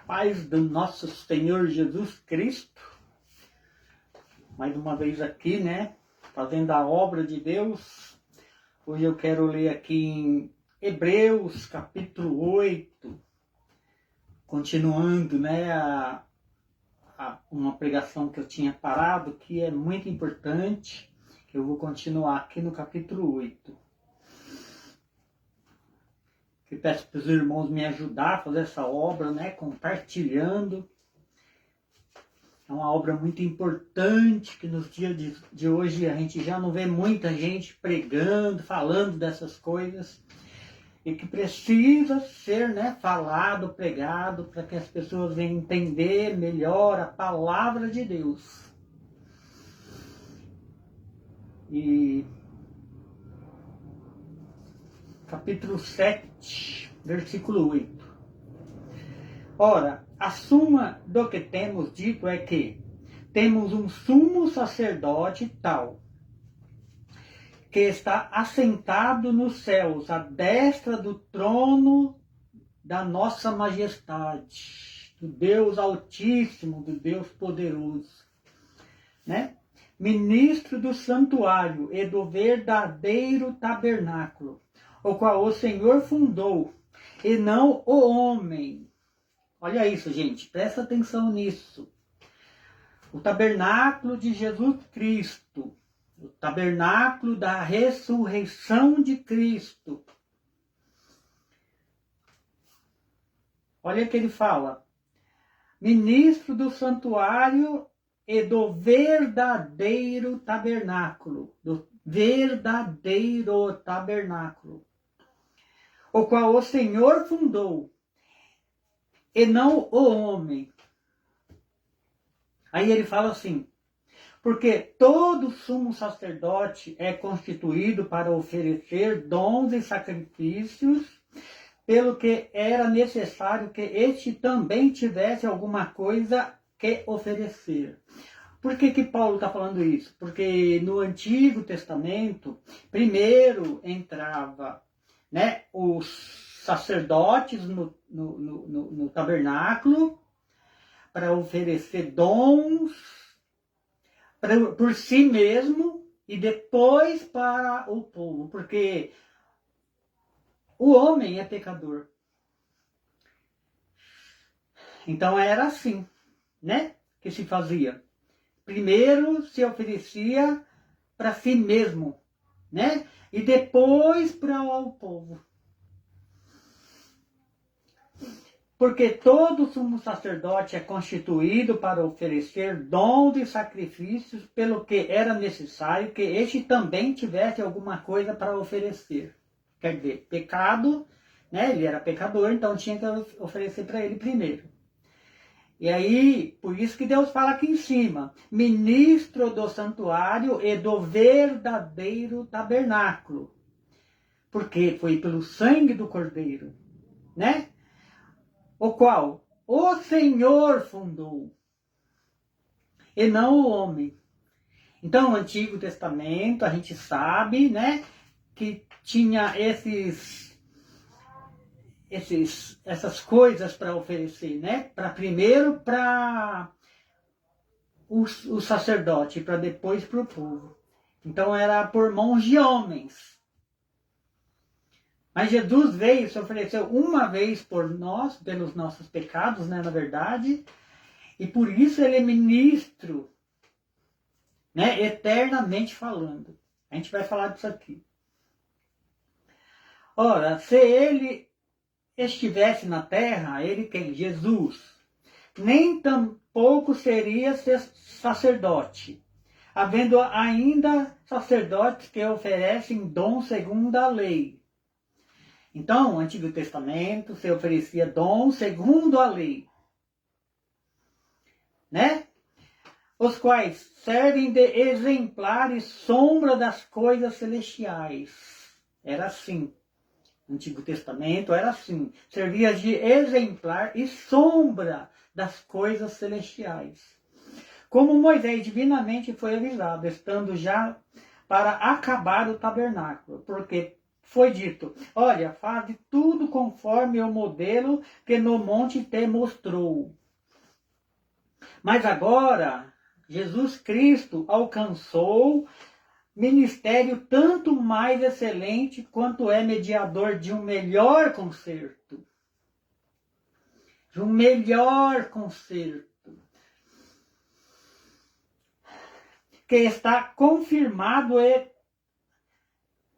paz do nosso Senhor Jesus Cristo. Mais uma vez aqui, né? Fazendo a obra de Deus. Hoje eu quero ler aqui em Hebreus, capítulo 8. Continuando, né? Uma pregação que eu tinha parado, que é muito importante. Que eu vou continuar aqui no capítulo 8. Que peço para os irmãos me ajudar a fazer essa obra, né? Compartilhando. É uma obra muito importante que nos dias de hoje a gente já não vê muita gente pregando, falando dessas coisas. E que precisa ser, né, falado, pregado, para que as pessoas venham entender melhor a palavra de Deus. E capítulo 7, versículo 8. Ora, a suma do que temos dito é que temos um sumo sacerdote tal, que está assentado nos céus, à destra do trono da nossa majestade, do Deus Altíssimo, do Deus Poderoso, né? Ministro do santuário e do verdadeiro tabernáculo, o qual o Senhor fundou, e não o homem. Olha isso, gente, presta atenção nisso. O tabernáculo de Jesus Cristo, o tabernáculo da ressurreição de Cristo. Olha o que ele fala. Ministro do santuário e do verdadeiro tabernáculo. Do verdadeiro tabernáculo. O qual o Senhor fundou, e não o homem. Aí ele fala assim, porque todo sumo sacerdote é constituído para oferecer dons e sacrifícios, pelo que era necessário que este também tivesse alguma coisa que oferecer. Por que Paulo está falando isso? Porque no Antigo Testamento, primeiro entrava, né, os sacerdotes no tabernáculo para oferecer dons por si mesmo e depois para o povo, porque o homem é pecador. Então era assim, né, que se fazia. Primeiro se oferecia para si mesmo, né, e depois para o povo. Porque todo sumo sacerdote é constituído para oferecer dons e sacrifícios, pelo que era necessário que este também tivesse alguma coisa para oferecer. Quer dizer, pecado, né? Ele era pecador, então tinha que oferecer para ele primeiro. E aí, por isso que Deus fala aqui em cima, ministro do santuário e do verdadeiro tabernáculo. Porque foi pelo sangue do Cordeiro, né? O qual o Senhor fundou, e não o homem. Então, no Antigo Testamento, a gente sabe, né, que tinha essas coisas para oferecer, né? Primeiro para o sacerdote, para depois para o povo. Então, era por mãos de homens. Mas Jesus veio e se ofereceu uma vez por nós, pelos nossos pecados, né, na verdade, e por isso ele é ministro, né, eternamente falando. A gente vai falar disso aqui. Ora, se ele estivesse na terra, ele quem? Jesus, nem tampouco seria sacerdote, havendo ainda sacerdotes que oferecem dom segundo a lei. Então, no Antigo Testamento, se oferecia dom segundo a lei, né? Os quais servem de exemplar e sombra das coisas celestiais. Era assim. No Antigo Testamento era assim. Servia de exemplar e sombra das coisas celestiais. Como Moisés divinamente foi avisado, estando já para acabar o tabernáculo, porque foi dito: olha, faze tudo conforme o modelo que no monte te mostrou. Mas agora, Jesus Cristo alcançou ministério tanto mais excelente quanto é mediador de um melhor concerto. De um melhor concerto. Que está confirmado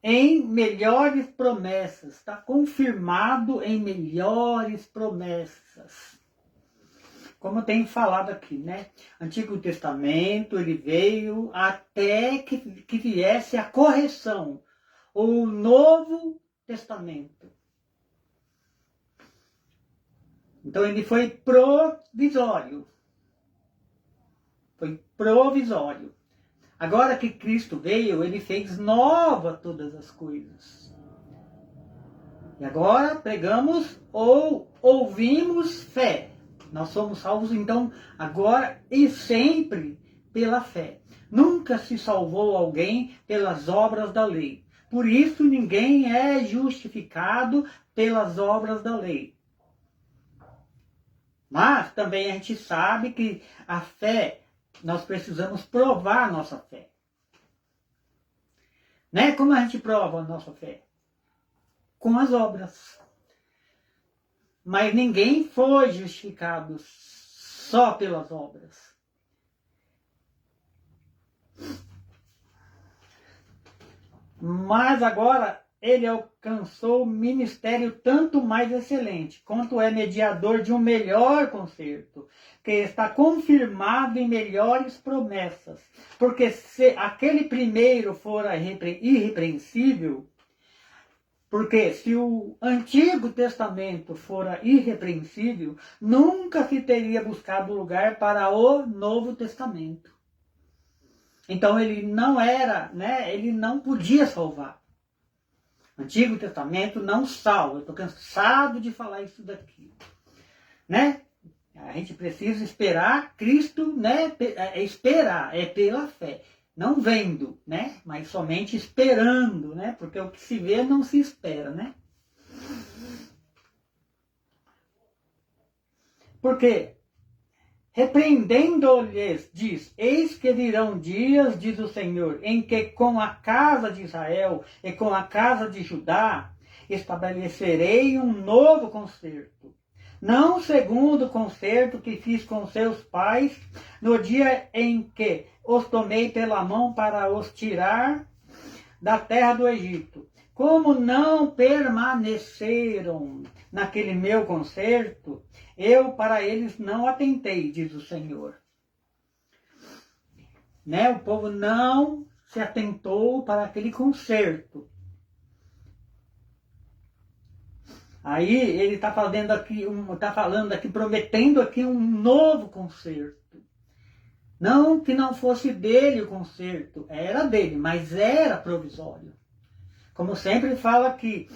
em melhores promessas. Está confirmado em melhores promessas. Como tem falado aqui, né? Antigo Testamento, ele veio até que viesse a correção. O Novo Testamento. Então ele foi provisório. Foi provisório. Agora que Cristo veio, ele fez nova todas as coisas. E agora pregamos ou ouvimos fé. Nós somos salvos, então, agora e sempre pela fé. Nunca se salvou alguém pelas obras da lei. Por isso, ninguém é justificado pelas obras da lei. Mas também a gente sabe que a fé, nós precisamos provar a nossa fé. Né? Como a gente prova a nossa fé? Com as obras. Mas ninguém foi justificado só pelas obras. Mas agora ele alcançou o ministério tanto mais excelente, quanto é mediador de um melhor concerto, que está confirmado em melhores promessas. Porque se aquele primeiro fora irrepreensível, porque se o Antigo Testamento fora irrepreensível, nunca se teria buscado lugar para o Novo Testamento. Então ele não era, né? Ele não podia salvar. O Antigo Testamento não salva. Eu estou cansado de falar isso daqui, né? A gente precisa esperar Cristo, né? Esperar é pela fé. Não vendo, né? Mas somente esperando, né? Porque o que se vê não se espera, né? Porque, repreendendo-lhes, diz: eis que virão dias, diz o Senhor, em que com a casa de Israel e com a casa de Judá estabelecerei um novo concerto. Não segundo o concerto que fiz com seus pais no dia em que os tomei pela mão para os tirar da terra do Egito. Como não permaneceram naquele meu concerto, eu para eles não atentei, diz o Senhor. Né? O povo não se atentou para aquele concerto. Aí ele está falando aqui, prometendo aqui um novo concerto. Não que não fosse dele o concerto, era dele, mas era provisório. Como sempre fala aqui,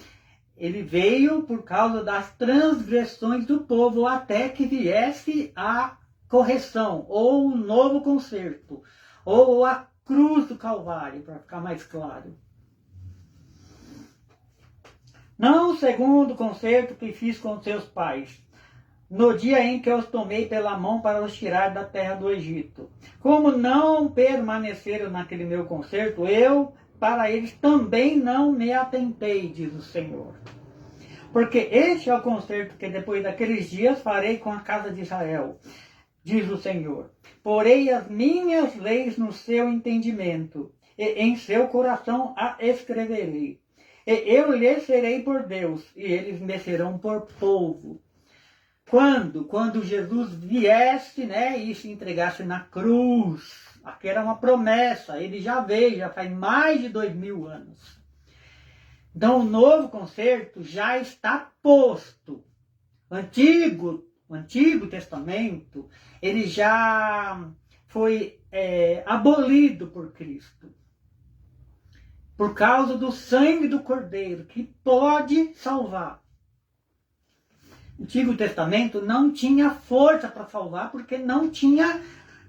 ele veio por causa das transgressões do povo até que viesse a correção, ou um novo concerto, ou a cruz do Calvário, para ficar mais claro. Não segundo o concerto que fiz com seus pais, no dia em que os tomei pela mão para os tirar da terra do Egito. Como não permaneceram naquele meu concerto, eu para eles também não me atentei, diz o Senhor. Porque este é o concerto que depois daqueles dias farei com a casa de Israel, diz o Senhor. Porei as minhas leis no seu entendimento, e em seu coração a escreverei. E eu lhes serei por Deus, e eles me serão por povo. Quando Jesus viesse, né, e se entregasse na cruz, aqui era uma promessa, ele já veio, já faz mais de 2000 anos. Então o novo concerto já está posto. O Antigo Testamento, ele já foi abolido por Cristo. Por causa do sangue do Cordeiro, que pode salvar. O Antigo Testamento não tinha força para salvar, porque não tinha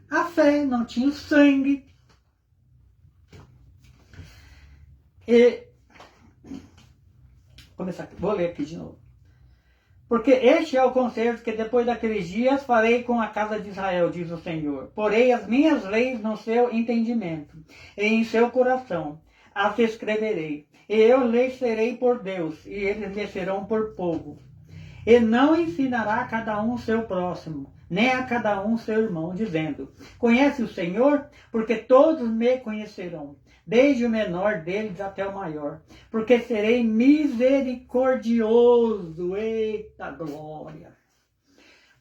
a fé, não tinha o sangue. E começar, vou ler aqui de novo. Porque este é o concerto que depois daqueles dias farei com a casa de Israel, diz o Senhor. Porei as minhas leis no seu entendimento e em seu coração as escreverei. E eu lhes serei por Deus, e eles lhe serão por povo. E não ensinará a cada um seu próximo, nem a cada um seu irmão, dizendo: conhece o Senhor? Porque todos me conhecerão, desde o menor deles até o maior. Porque serei misericordioso, eita glória!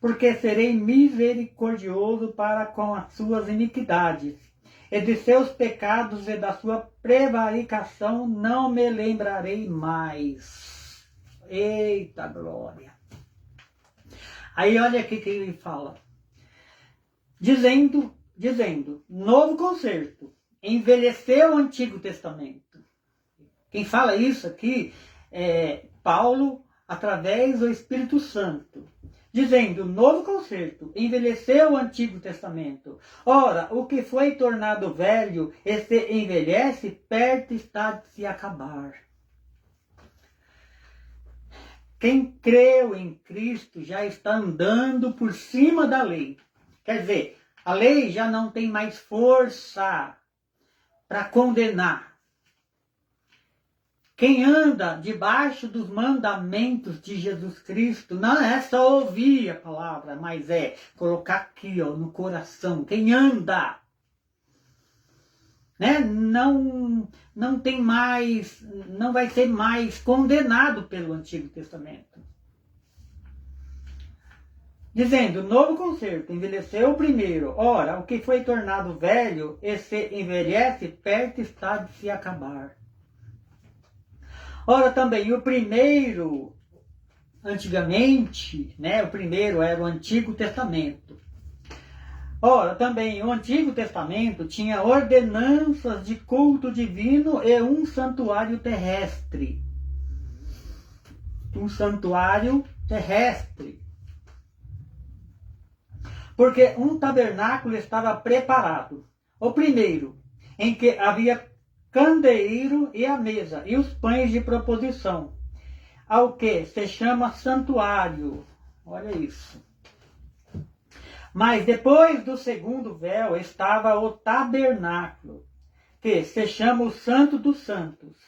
Porque serei misericordioso para com as suas iniquidades, e de seus pecados e da sua prevaricação não me lembrarei mais. Eita glória! Aí olha aqui que ele fala. Dizendo, novo concerto, envelheceu o Antigo Testamento. Quem fala isso aqui é Paulo, através do Espírito Santo. Dizendo, novo concerto, envelheceu o Antigo Testamento. Ora, o que foi tornado velho, e se envelhece, perto está de se acabar. Quem creu em Cristo já está andando por cima da lei. Quer dizer, a lei já não tem mais força para condenar. Quem anda debaixo dos mandamentos de Jesus Cristo, não é só ouvir a palavra, mas é colocar aqui, ó, no coração. Quem anda, né, não tem mais, não vai ser mais condenado pelo Antigo Testamento. Dizendo, novo concerto, envelheceu o primeiro. Ora, o que foi tornado velho, e se envelhece, perto está de se acabar. Ora, também o primeiro, antigamente, né, o primeiro era o Antigo Testamento. Ora, também o Antigo Testamento tinha ordenanças de culto divino e um santuário terrestre. Um santuário terrestre. Porque um tabernáculo estava preparado. O primeiro, em que havia candeeiro e a mesa, e os pães de proposição, ao que se chama santuário. Olha isso. Mas depois do segundo véu estava o tabernáculo, que se chama o Santo dos Santos,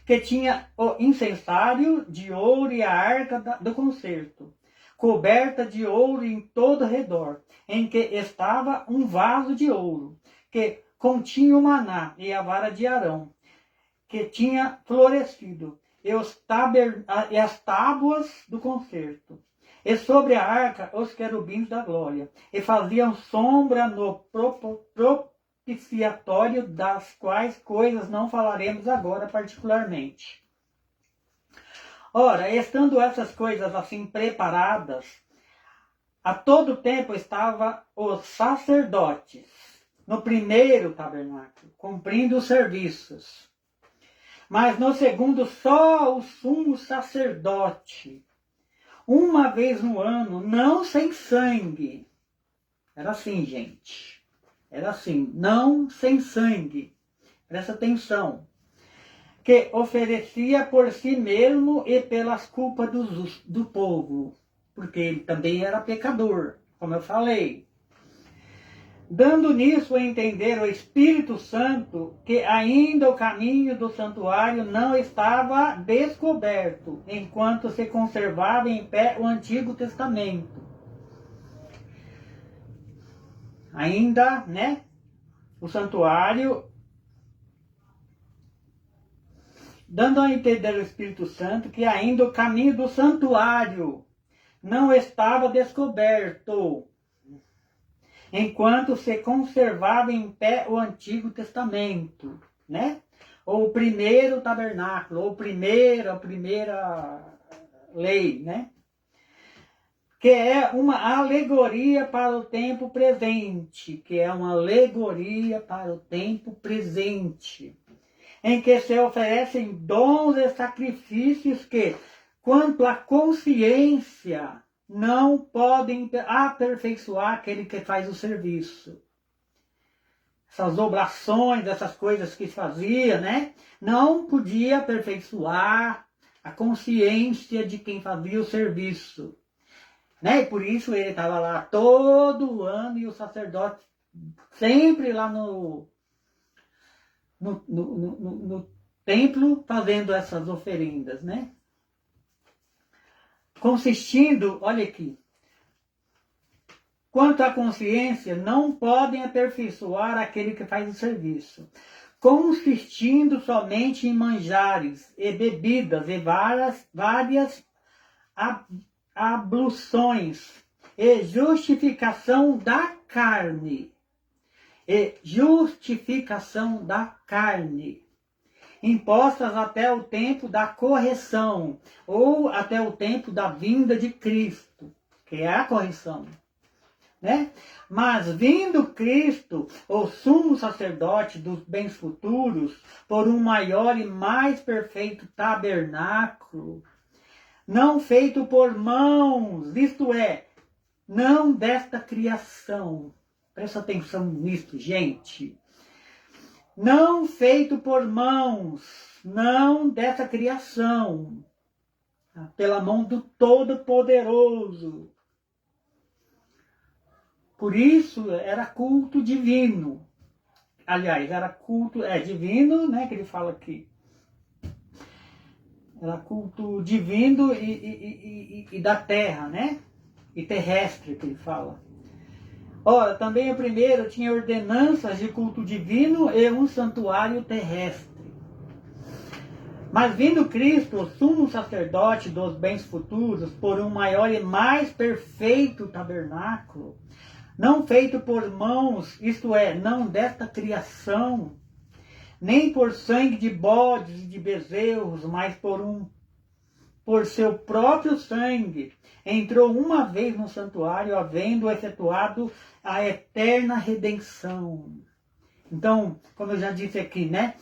que tinha o incensário de ouro e a arca do concerto, coberta de ouro em todo redor, em que estava um vaso de ouro, que continha o maná e a vara de Arão, que tinha florescido, e as tábuas do concerto. E sobre a arca os querubins da glória, e faziam sombra no propiciatório, das quais coisas não falaremos agora particularmente. Ora, estando essas coisas assim preparadas, a todo tempo estavam os sacerdotes no primeiro tabernáculo, cumprindo os serviços. Mas no segundo, só o sumo sacerdote, uma vez no ano, não sem sangue. Era assim, gente. Era assim, não sem sangue. Presta atenção. Que oferecia por si mesmo e pelas culpas do povo. Porque ele também era pecador, como eu falei. Dando nisso a entender o Espírito Santo que ainda o caminho do santuário não estava descoberto, enquanto se conservava em pé o Antigo Testamento. Ainda, né, o santuário, dando a entender o Espírito Santo que ainda o caminho do santuário não estava descoberto, enquanto se conservava em pé o Antigo Testamento, né? Ou o primeiro tabernáculo, ou a primeira lei, né? Que é uma alegoria para o tempo presente, em que se oferecem dons e sacrifícios que, quanto à consciência, não podem aperfeiçoar aquele que faz o serviço. Essas oblações, essas coisas que fazia, né? Não podia aperfeiçoar a consciência de quem fazia o serviço. Né? E por isso ele estava lá todo ano e o sacerdote sempre lá no templo fazendo essas oferendas, né? Consistindo, olha aqui, quanto à consciência, não podem aperfeiçoar aquele que faz o serviço, consistindo somente em manjares e bebidas e várias abluções e justificação da carne. Impostas até o tempo da correção, ou até o tempo da vinda de Cristo, que é a correção. Né? Mas vindo Cristo, o sumo sacerdote dos bens futuros, por um maior e mais perfeito tabernáculo, não feito por mãos, isto é, não desta criação. Presta atenção nisso, gente. Não feito por mãos, não dessa criação, pela mão do Todo-Poderoso. Por isso era culto divino. Aliás, era culto divino, né, que ele fala aqui. Era culto divino e da terra, né? E terrestre, que ele fala. Ora, também o primeiro tinha ordenanças de culto divino e um santuário terrestre. Mas vindo Cristo, o sumo sacerdote dos bens futuros, por um maior e mais perfeito tabernáculo, não feito por mãos, isto é, não desta criação, nem por sangue de bodes e de bezerros, mas por seu próprio sangue, entrou uma vez no santuário, havendo efetuado a eterna redenção. Então, como eu já disse aqui, né?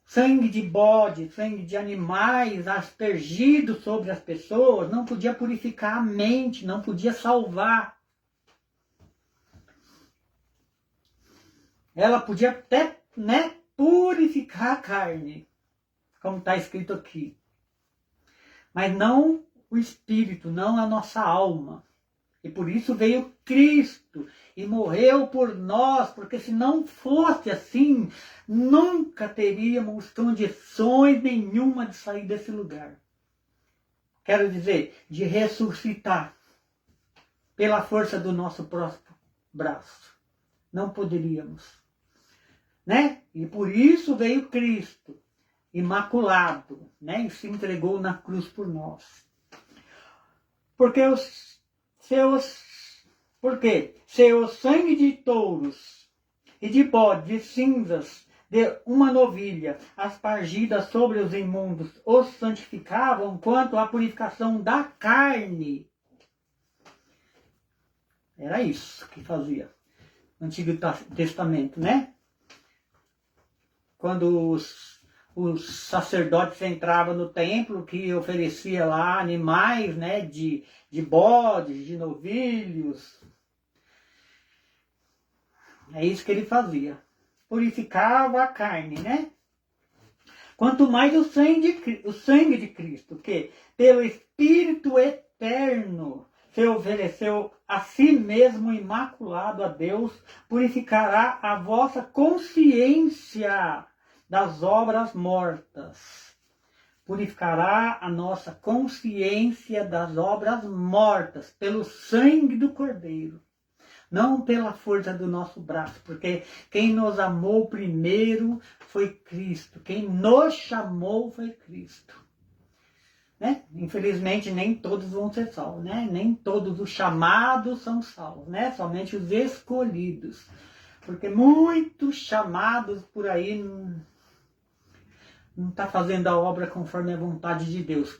Sangue de bode, sangue de animais aspergido sobre as pessoas não podia purificar a mente, não podia salvar. Ela podia até, né, purificar a carne, como está escrito aqui. Mas não o espírito, não a nossa alma. E por isso veio Cristo e morreu por nós, porque se não fosse assim, nunca teríamos condições nenhuma de sair desse lugar. Quero dizer, de ressuscitar pela força do nosso próprio braço. Não poderíamos. Né? E por isso veio Cristo, imaculado, né? E se entregou na cruz por nós. Porque se o sangue de touros e de bode, de cinzas, de uma novilha, aspargida sobre os imundos, os santificavam quanto à purificação da carne. Era isso que fazia no Antigo Testamento, né? Quando os sacerdotes entravam no templo, que oferecia lá animais, né, de bodes, de novilhos. É isso que ele fazia. Purificava a carne, né? Quanto mais o sangue de Cristo, que pelo Espírito eterno se ofereceu a si mesmo imaculado a Deus, purificará a vossa consciência das obras mortas. Purificará a nossa consciência das obras mortas pelo sangue do Cordeiro. Não pela força do nosso braço, porque quem nos amou primeiro foi Cristo. Quem nos chamou foi Cristo. Né? Infelizmente, nem todos vão ser salvos. Né? Nem todos os chamados são salvos. Né? Somente os escolhidos. Porque muitos chamados por aí não está fazendo a obra conforme a vontade de Deus.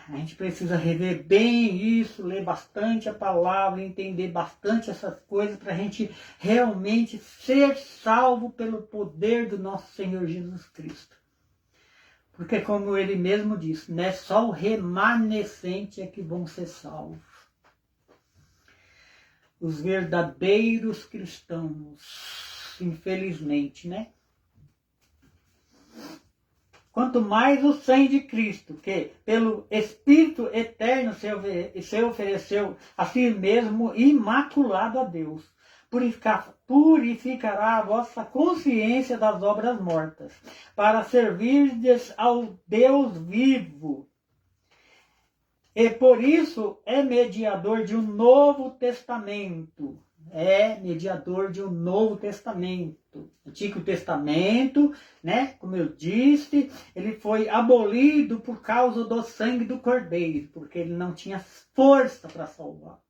A gente precisa rever bem isso, ler bastante a palavra, entender bastante essas coisas para a gente realmente ser salvo pelo poder do nosso Senhor Jesus Cristo. Porque como ele mesmo disse, né, só o remanescente é que vão ser salvos. Os verdadeiros cristãos, infelizmente, né? quanto mais o sangue de Cristo, que pelo Espírito eterno se ofereceu a si mesmo imaculado a Deus, purificará a vossa consciência das obras mortas, para servirdes ao Deus vivo. E por isso é mediador de um novo testamento. É mediador de um novo testamento. Antigo Testamento, né? Como eu disse, ele foi abolido por causa do sangue do Cordeiro, porque ele não tinha força para salvar.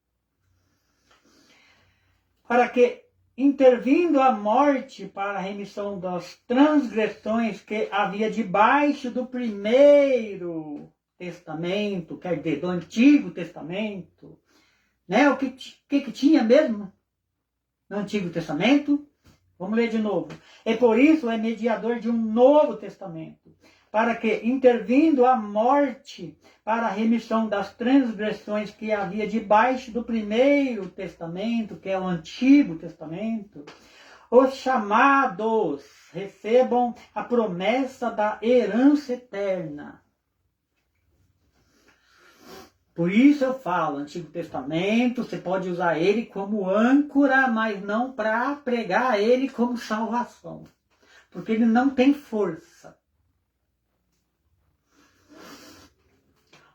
Para que, intervindo a morte para a remissão das transgressões que havia debaixo do primeiro testamento, quer dizer, do Antigo Testamento, né? O que tinha mesmo no Antigo Testamento? Vamos ler de novo. E por isso é mediador de um novo testamento, para que, intervindo a morte para a remissão das transgressões que havia debaixo do primeiro testamento, que é o Antigo Testamento, os chamados recebam a promessa da herança eterna. Por isso eu falo, Antigo Testamento, você pode usar ele como âncora, mas não para pregar ele como salvação. Porque ele não tem força.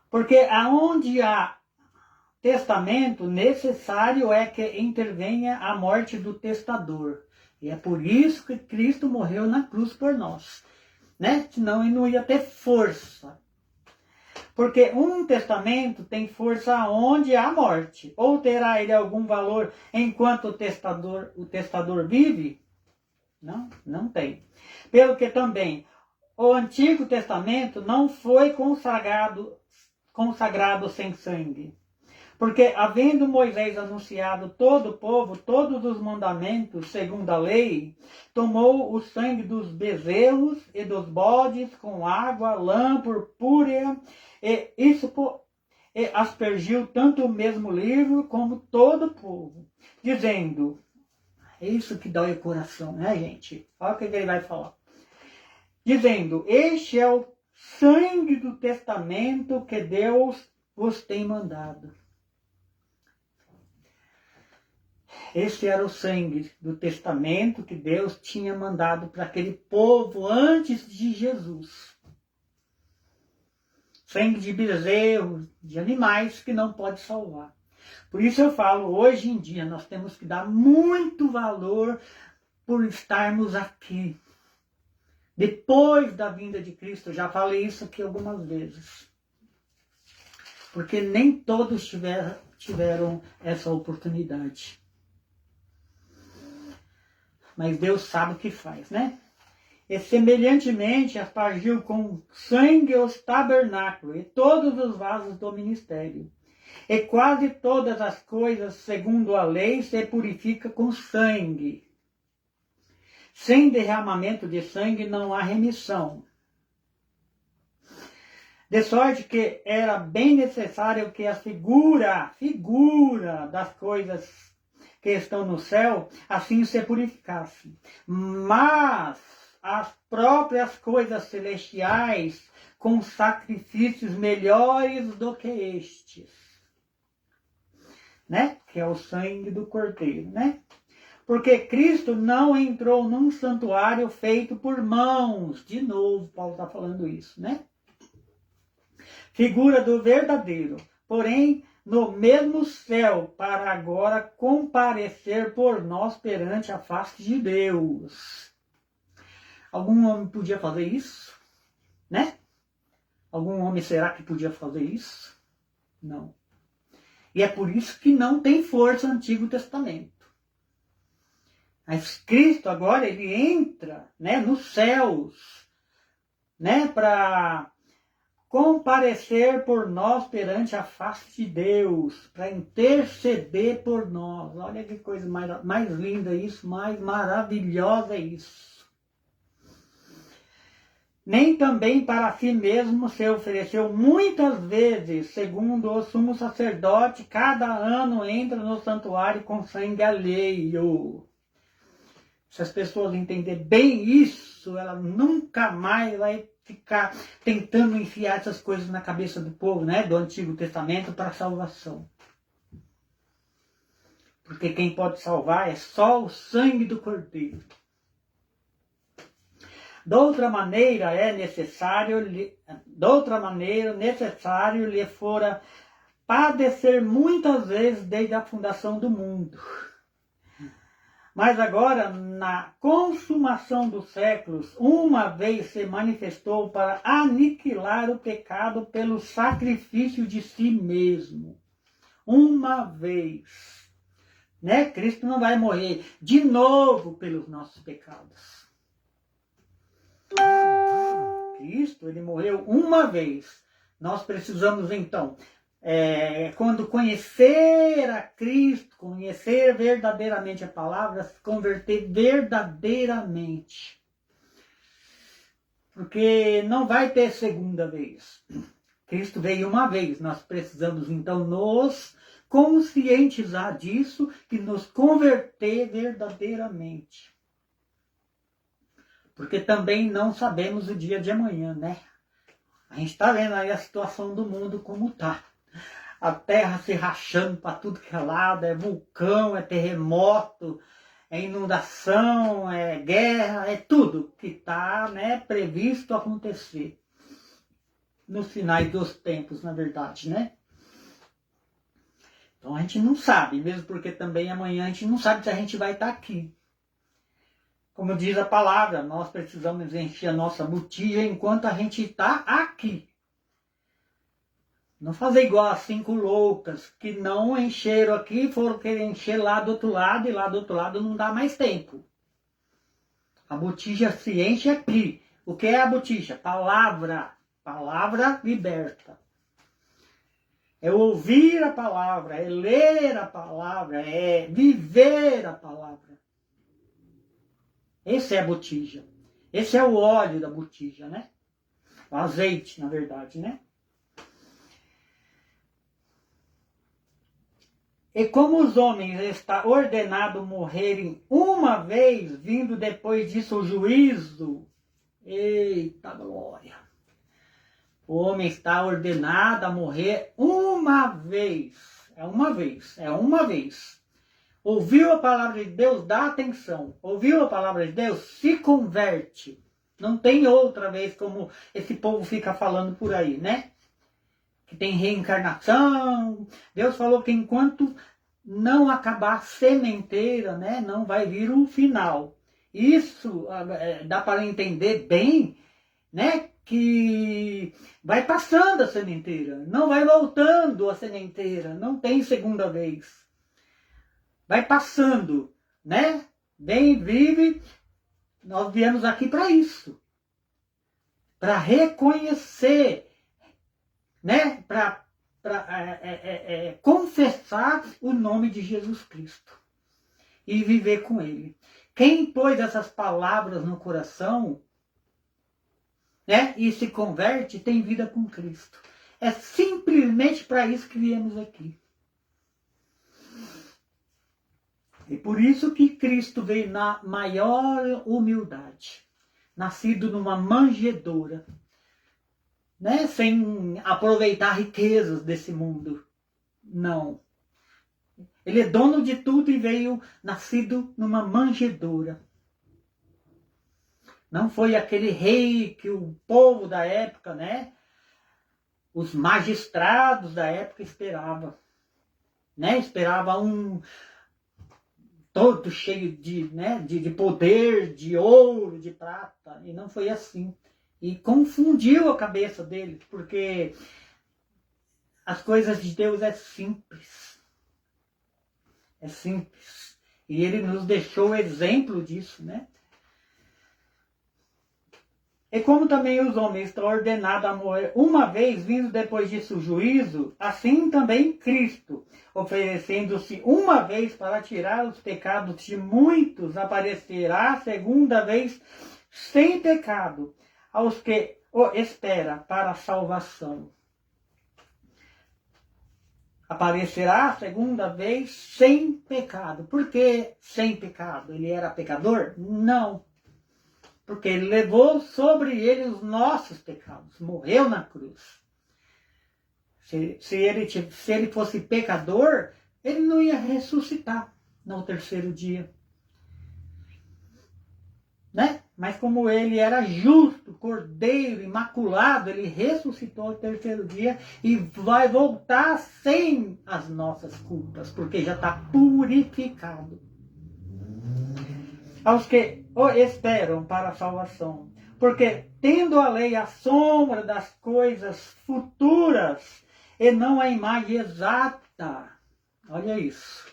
Porque aonde há testamento, necessário é que intervenha a morte do testador. E é por isso que Cristo morreu na cruz por nós. Né? Senão ele não ia ter força. Porque um testamento tem força onde há morte. Ou terá ele algum valor enquanto o testador vive? Não, não tem. Pelo que também o Antigo Testamento não foi consagrado sem sangue. Porque, havendo Moisés anunciado todo o povo, todos os mandamentos, segundo a lei, tomou o sangue dos bezerros e dos bodes com água, lã purpúrea, e aspergiu tanto o mesmo livro como todo o povo, dizendo, é isso que dói o coração, né, gente? Olha o que ele vai falar. Dizendo, este é o sangue do testamento que Deus vos tem mandado. Esse era o sangue do testamento que Deus tinha mandado para aquele povo antes de Jesus. Sangue de bezerros, de animais que não pode salvar. Por isso eu falo, hoje em dia nós temos que dar muito valor por estarmos aqui. Depois da vinda de Cristo, já falei isso aqui algumas vezes. Porque nem todos tiveram essa oportunidade. Mas Deus sabe o que faz, né? E semelhantemente aspergiu com sangue os tabernáculos e todos os vasos do ministério. E quase todas as coisas, segundo a lei, se purifica com sangue. Sem derramamento de sangue não há remissão. De sorte que era bem necessário que a figura das coisas que estão no céu, assim se purificasse. Mas as próprias coisas celestiais com sacrifícios melhores do que estes. Né? Que é o sangue do Cordeiro, né? Porque Cristo não entrou num santuário feito por mãos. De novo, Paulo está falando isso, né? Figura do verdadeiro. Porém, no mesmo céu, para agora comparecer por nós perante a face de Deus. Algum homem podia fazer isso? Né? Algum homem será que podia fazer isso? Não. E é por isso que não tem força o Antigo Testamento. Mas Cristo agora, ele entra, né, nos céus, né, para comparecer por nós perante a face de Deus, para interceder por nós. Olha que coisa mais linda isso, mais maravilhosa isso. Nem também para si mesmo se ofereceu muitas vezes, segundo o sumo sacerdote, cada ano entra no santuário com sangue alheio. Se as pessoas entenderem bem isso, ela nunca mais vai ficar tentando enfiar essas coisas na cabeça do povo, né, do Antigo Testamento para salvação. Porque quem pode salvar é só o sangue do Cordeiro. De outra maneira, necessário lhe fora padecer muitas vezes desde a fundação do mundo. Mas agora, na consumação dos séculos, uma vez se manifestou para aniquilar o pecado pelo sacrifício de si mesmo. Uma vez. Né? Cristo não vai morrer de novo pelos nossos pecados. Cristo, ele morreu uma vez. Nós precisamos, então, quando conhecer a Cristo, conhecer verdadeiramente a palavra, se converter verdadeiramente. Porque não vai ter segunda vez. Cristo veio uma vez. Nós precisamos, então, nos conscientizar disso e nos converter verdadeiramente. Porque também não sabemos o dia de amanhã, né? A gente está vendo aí a situação do mundo como está. A terra se rachando para tudo que é lado, é vulcão, é terremoto, é inundação, é guerra, é tudo que está, né, previsto acontecer. Nos finais dos tempos, na verdade, né? Então a gente não sabe, mesmo porque também amanhã a gente não sabe se a gente vai estar aqui. Como diz a palavra, nós precisamos encher a nossa botija enquanto a gente está aqui. Não fazer igual as 5 loucas que não encheram aqui, foram querer encher lá do outro lado, e lá do outro lado não dá mais tempo. A botija se enche aqui. O que é a botija? Palavra. Palavra liberta. É ouvir a palavra, é ler a palavra, é viver a palavra. Esse é a botija. Esse é o óleo da botija, né? O azeite, na verdade, né? E como os homens está ordenado morrerem uma vez, vindo depois disso o juízo. Eita glória! O homem está ordenado a morrer uma vez. É uma vez, é uma vez. Ouviu a palavra de Deus, dá atenção. Ouviu a palavra de Deus, se converte. Não tem outra vez como esse povo fica falando por aí, né? Que tem reencarnação. Deus falou que enquanto não acabar a sementeira, né, não vai vir o final. Isso dá para entender bem, né, que vai passando a sementeira, não vai voltando a sementeira, não tem segunda vez. Vai passando, né? Bem, vive, nós viemos aqui para isso. Para reconhecer, né? Para confessar o nome de Jesus Cristo. E viver com Ele. Quem pôs essas palavras no coração, né? E se converte, tem vida com Cristo. É simplesmente para isso que viemos aqui. E por isso que Cristo veio na maior humildade, nascido numa manjedoura, né? Sem aproveitar riquezas desse mundo. Não. Ele é dono de tudo e veio nascido numa manjedoura. Não foi aquele rei que o povo da época, né? Os magistrados da época esperavam. Né? Esperava um todo cheio de poder, de ouro, de prata. E não foi assim. E confundiu a cabeça deles, porque as coisas de Deus é simples. É simples. E ele nos deixou exemplo disso, né? E como também os homens estão ordenados a morrer uma vez, vindo depois disso o juízo, assim também Cristo, oferecendo-se uma vez para tirar os pecados de muitos, aparecerá segunda vez sem pecado, aos que o espera para a salvação. Aparecerá a segunda vez sem pecado. Por que sem pecado? Ele era pecador? Não. Porque ele levou sobre ele os nossos pecados, morreu na cruz. Se ele fosse pecador, ele não ia ressuscitar no terceiro dia. Né? Mas como ele era justo, cordeiro, imaculado, ele ressuscitou no terceiro dia e vai voltar sem as nossas culpas, porque já está purificado. Aos que o esperam para a salvação, porque tendo a lei a sombra das coisas futuras e não a imagem exata, olha isso,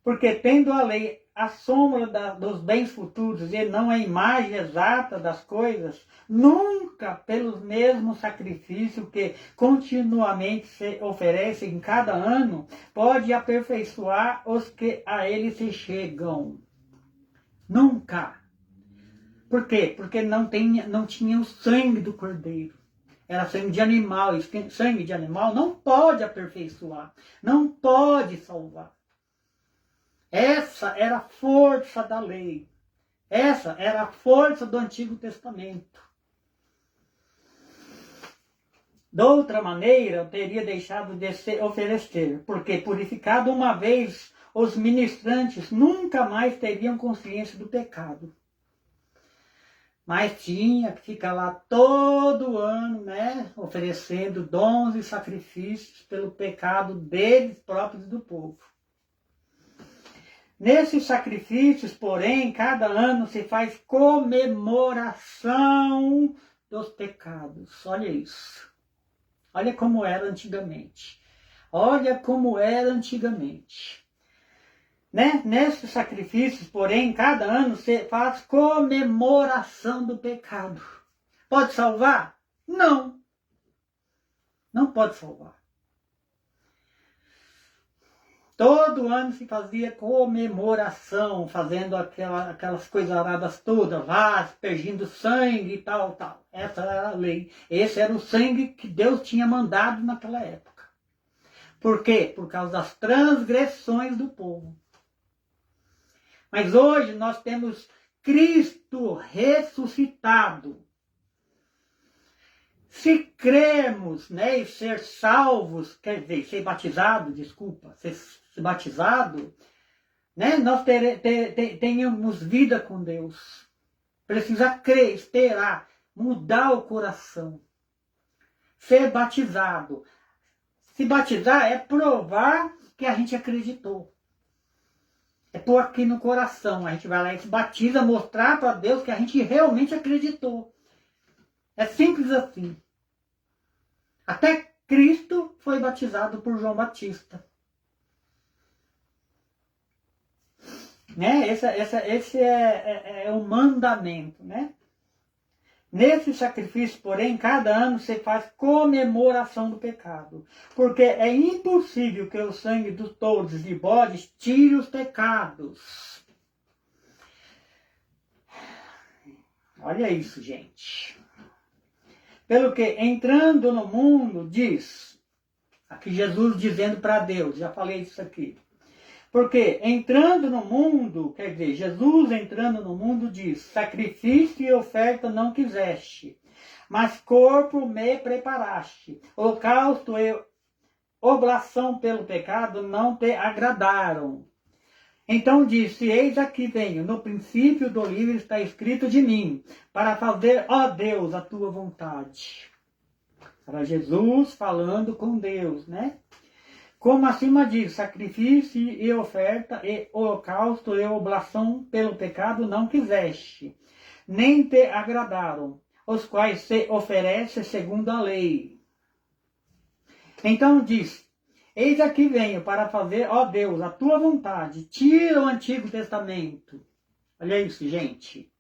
porque tendo a lei a sombra dos bens futuros e não a imagem exata das coisas, nunca pelos mesmos sacrifícios que continuamente se oferecem em cada ano, pode aperfeiçoar os que a ele se chegam. Nunca. Por quê? Porque não tinha o sangue do cordeiro. Era sangue de animal. E sangue de animal não pode aperfeiçoar. Não pode salvar. Essa era a força da lei. Essa era a força do Antigo Testamento. De outra maneira, eu teria deixado de se oferecer, porque purificado uma vez, os ministrantes nunca mais teriam consciência do pecado. Mas tinha que ficar lá todo ano, né, oferecendo dons e sacrifícios pelo pecado deles próprios e do povo. Nesses sacrifícios, porém, cada ano se faz comemoração dos pecados. Olha isso. Olha como era antigamente. Olha como era antigamente. Né? Nesses sacrifícios, porém, cada ano se faz comemoração do pecado. Pode salvar? Não. Não pode salvar. Todo ano se fazia comemoração, fazendo aquelas coisas aradas todas, aspergindo sangue e tal, tal. Essa era a lei. Esse era o sangue que Deus tinha mandado naquela época. Por quê? Por causa das transgressões do povo. Mas hoje nós temos Cristo ressuscitado. Se cremos, né, e ser salvos, quer dizer, ser batizado, desculpa, ser batizado, né, nós tenhamos vida com Deus. Precisa crer, esperar, mudar o coração. Ser batizado. Se batizar é provar que a gente acreditou. É pôr aqui no coração. A gente vai lá e se batiza, mostrar para Deus que a gente realmente acreditou. É simples assim. Até Cristo foi batizado por João Batista. Né? Esse é o mandamento. Né? Nesse sacrifício, porém, cada ano se faz comemoração do pecado. Porque é impossível que o sangue dos touros e bodes tire os pecados. Olha isso, gente. Pelo que, entrando no mundo, diz, aqui Jesus dizendo para Deus, já falei isso aqui. Porque entrando no mundo, quer dizer, Jesus entrando no mundo diz, sacrifício e oferta não quiseste, mas corpo me preparaste. Holocausto e oblação pelo pecado não te agradaram. Então disse, eis aqui venho, no princípio do livro está escrito de mim, para fazer, ó Deus, a tua vontade. Era Jesus falando com Deus, né? Como acima diz, sacrifício e oferta, e holocausto e oblação pelo pecado não quiseste, nem te agradaram, os quais se oferece segundo a lei. Então diz, eis aqui venho para fazer, ó Deus, a tua vontade. Tira o Antigo Testamento. Olha isso, gente.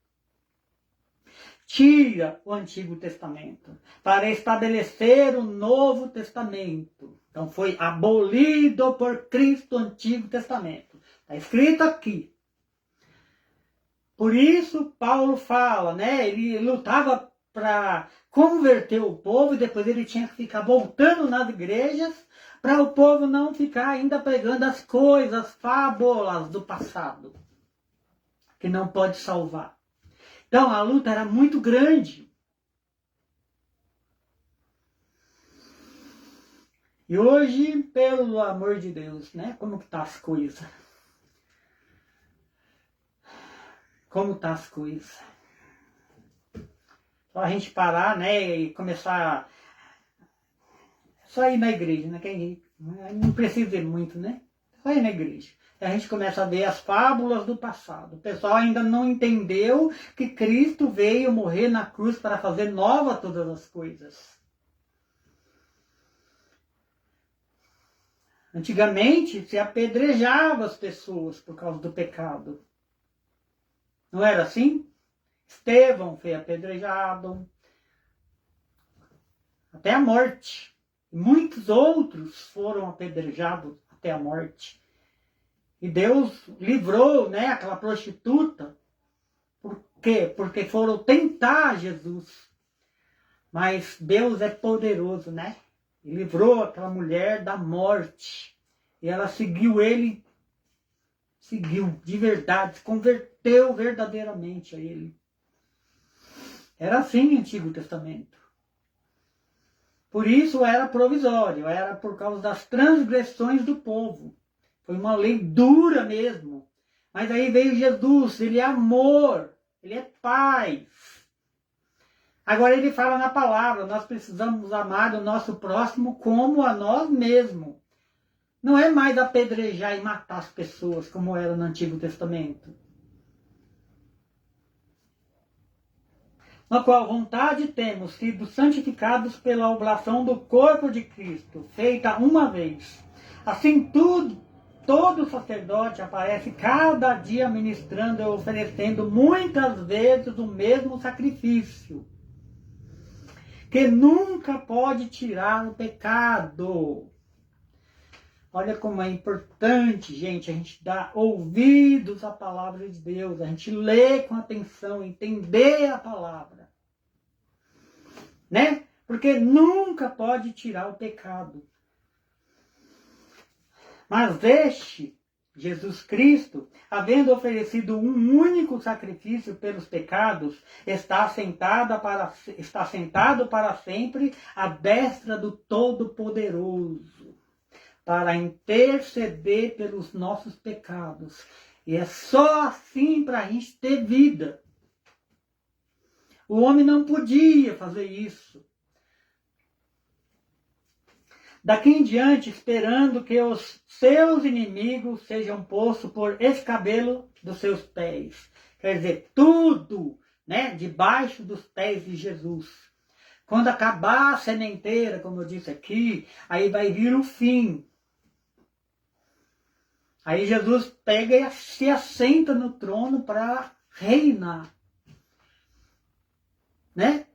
Tira o Antigo Testamento para estabelecer o Novo Testamento. Então foi abolido por Cristo o Antigo Testamento. Está escrito aqui. Por isso Paulo fala, né? Ele lutava para converter o povo e depois ele tinha que ficar voltando nas igrejas para o povo não ficar ainda pegando as coisas, fábulas do passado, que não pode salvar. Então a luta era muito grande. E hoje, pelo amor de Deus, né? Como que tá as coisas? Como tá as coisas? Só a gente parar, né? E começar só ir na igreja, né? Quem não precisa ir muito, né? Só ir na igreja. E a gente começa a ver as fábulas do passado. O pessoal ainda não entendeu que Cristo veio morrer na cruz para fazer nova todas as coisas. Antigamente se apedrejava as pessoas por causa do pecado. Não era assim? Estevão foi apedrejado até a morte. Muitos outros foram apedrejados até a morte. E Deus livrou, né, aquela prostituta. Por quê? Porque foram tentar Jesus. Mas Deus é poderoso, né? E livrou aquela mulher da morte. E ela seguiu ele, seguiu de verdade, se converteu verdadeiramente a ele. Era assim no Antigo Testamento. Por isso era provisório, era por causa das transgressões do povo. Foi uma lei dura mesmo. Mas aí veio Jesus, ele é amor, ele é paz. Agora ele fala na palavra, nós precisamos amar o nosso próximo como a nós mesmos. Não é mais apedrejar e matar as pessoas como era no Antigo Testamento. Na qual vontade temos sido santificados pela oblação do corpo de Cristo, feita uma vez. Assim todo sacerdote aparece cada dia ministrando e oferecendo muitas vezes o mesmo sacrifício, que nunca pode tirar o pecado. Olha como é importante, gente, a gente dar ouvidos à palavra de Deus, a gente ler com atenção, entender a palavra, né? Porque nunca pode tirar o pecado. Mas este, Jesus Cristo, havendo oferecido um único sacrifício pelos pecados, está sentado para sempre à destra do Todo-Poderoso, para interceder pelos nossos pecados. E é só assim para a gente ter vida. O homem não podia fazer isso. Daqui em diante, esperando que os seus inimigos sejam postos por escabelo dos seus pés. Quer dizer, tudo, né, debaixo dos pés de Jesus. Quando acabar a sementeira, como eu disse aqui, aí vai vir o fim. Aí Jesus pega e se assenta no trono para reinar. Né?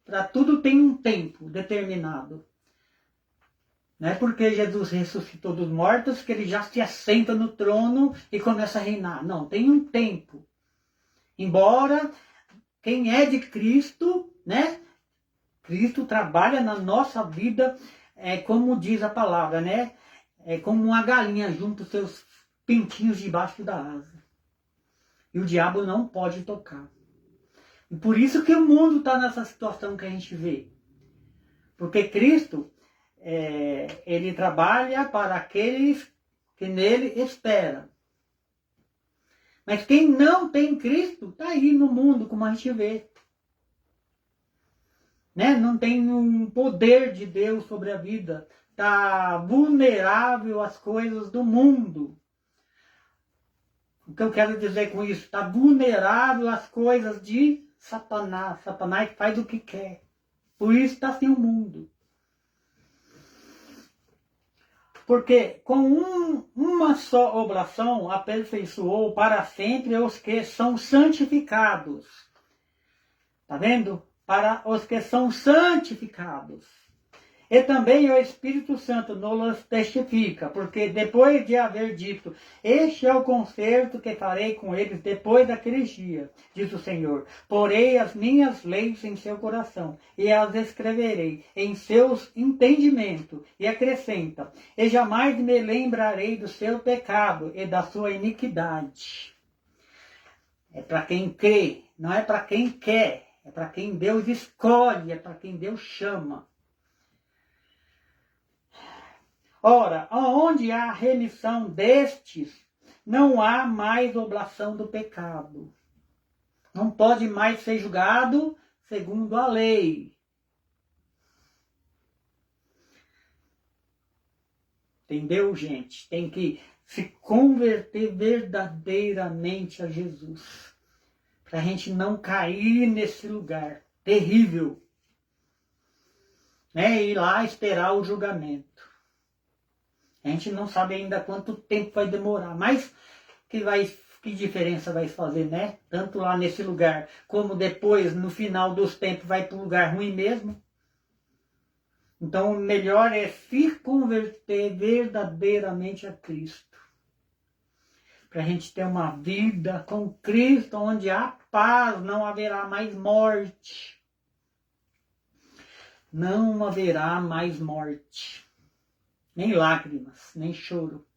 Para tudo tem um tempo determinado. Não é porque Jesus ressuscitou dos mortos que ele já se assenta no trono e começa a reinar. Não, tem um tempo. Embora quem é de Cristo, né? Cristo trabalha na nossa vida, como diz a palavra, né? É como uma galinha junto os seus pintinhos debaixo da asa. E o diabo não pode tocar. E por isso que o mundo está nessa situação que a gente vê. Porque Cristo, ele trabalha para aqueles que nele esperam. Mas quem não tem Cristo, está aí no mundo, como a gente vê. Né? Não tem um poder de Deus sobre a vida. Está vulnerável às coisas do mundo. O que eu quero dizer com isso? Está vulnerável às coisas de Satanás. Satanás faz o que quer. Por isso está assim o mundo. Porque com uma só oblação aperfeiçoou para sempre os que são santificados. Está vendo? Para os que são santificados. E também o Espírito Santo nos testifica, porque depois de haver dito, este é o concerto que farei com eles depois daqueles dias, diz o Senhor. Porei as minhas leis em seu coração, e as escreverei em seus entendimentos, e acrescenta, e jamais me lembrarei do seu pecado e da sua iniquidade. É para quem crê, Não é para quem quer, é para quem Deus escolhe, é para quem Deus chama. Ora, onde há remissão destes, não há mais oblação do pecado. Não pode mais ser julgado segundo a lei. Entendeu, gente? Tem que se converter verdadeiramente a Jesus. Para a gente não cair nesse lugar terrível. Né? E ir lá esperar o julgamento. A gente não sabe ainda quanto tempo vai demorar. Mas que diferença vai fazer, né? Tanto lá nesse lugar, como depois, no final dos tempos, vai para um lugar ruim mesmo. Então, o melhor é se converter verdadeiramente a Cristo. Para a gente ter uma vida com Cristo, onde há paz, não haverá mais morte. Não haverá mais morte. Nem lágrimas, nem choro.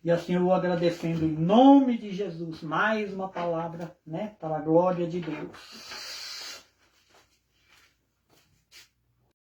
E assim eu vou agradecendo em nome de Jesus mais uma palavra, né? Para a glória de Deus.